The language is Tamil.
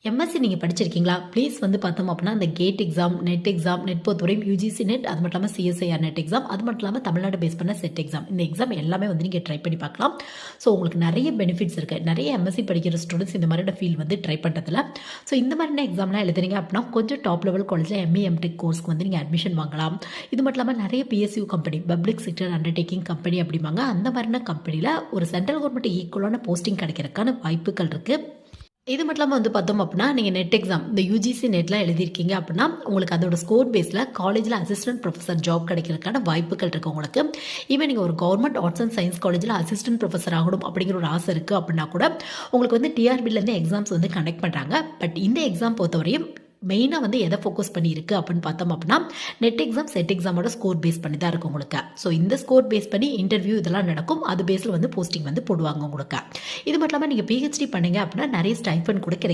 எம்எஸ்சி நீங்க படிச்சிருக்கீங்களா? ப்ளீஸ் வந்து பார்த்தோம் அப்படின்னா, இந்த கேட் எக்ஸாம், நெட் பொறுத்தவரையும் யுஜிசி நெட், அது மட்டும் இல்லாம சிஎஸ்ஐஆர் நெட் எக்ஸாம், அது மட்டும் இல்லாம தமிழ்நாடு பேஸ் பண்ண செட் எக்ஸாம். இந்த எக்ஸாம் எல்லாமே வந்து நீங்க ட்ரை பண்ணி பார்க்கலாம். ஸோ உங்களுக்கு நெறைய பெனிஃபிட்ஸ் இருக்கு. நெறைய எம்எஸ்சி படிக்கிற ஸ்டூடண்ட்ஸ் இந்த மாதிரியான ஃபீல்ட் வந்து ட்ரை பண்றதுல. ஸோ இந்த மாதிரியான எக்ஸாம்லாம் எழுதுறீங்க அப்படின்னா, கொஞ்சம் டாப் லெவல் காலேஜ்ல எம்ஏ, எம்டெக் கோர்ஸ்க்கு வந்து நீங்க அட்மிஷன் வாங்கலாம். இது மட்டும் இல்லாம நெறைய PSU company, public sector undertaking company அப்படிம்பாங்க. அந்த மாதிரியான கம்பெனில ஒரு சென்ட்ரல் கவர்மெண்ட் ஈக்குவலான போஸ்டிங் கிடைக்கிறதுக்கான வாய்ப்புகள் இருக்கு. இது மட்டும் இல்லாம வந்து பார்த்தோம் அப்படின்னா, நீங்க நெட் எக்ஸாம் இந்த யுஜிசி நெட்லாம் எழுதியிருக்கீங்க அப்படின்னா, உங்களுக்கு அதோட ஸ்கோர் பேஸ்ல காலேஜ்ல அசிஸ்டன்ட் ப்ரொஃபசர் ஜாப் கிடைக்கிறதுக்கான வாய்ப்புகள் இருக்கு உங்களுக்கு. ஈவன் நீங்க ஒரு கவர்மெண்ட் ஆர்ட்ஸ் அண்ட் சயின்ஸ் காலேஜ்ல அசிஸ்டன்ட் ப்ரொஃபசர் ஆகணும் அப்படிங்கிற ஒரு ஆசை இருக்கு அப்படின்னா கூட, உங்களுக்கு வந்து டிஆர்பிலேருந்து எக்ஸாம்ஸ் வந்து கண்டக்ட் பண்றாங்க. பட் இந்த எக்ஸாம் பொறுத்தவரையும் மெயினாக வந்து எதை ஃபோக்கஸ் பண்ணியிருக்கு அப்படின்னு பார்த்தோம் அப்படின்னா, நெட் எக்ஸாம், செட் எக்ஸாமோட ஸ்கோர் பேஸ் பண்ணி தான் இருக்கும் உங்களுக்கு. ஸோ இந்த ஸ்கோர் பேஸ் பண்ணி இன்டர்வியூ இதெல்லாம் நடக்கும். அது பேஸில் வந்து போஸ்டிங் வந்து போடுவாங்க உங்களுக்கு. இது மட்டும் இல்லாமல் நீங்கள் பிஹெச்டி பண்ணீங்க அப்படின்னா நிறைய ஸ்டைஃபன் கூட கிடைக்கும்.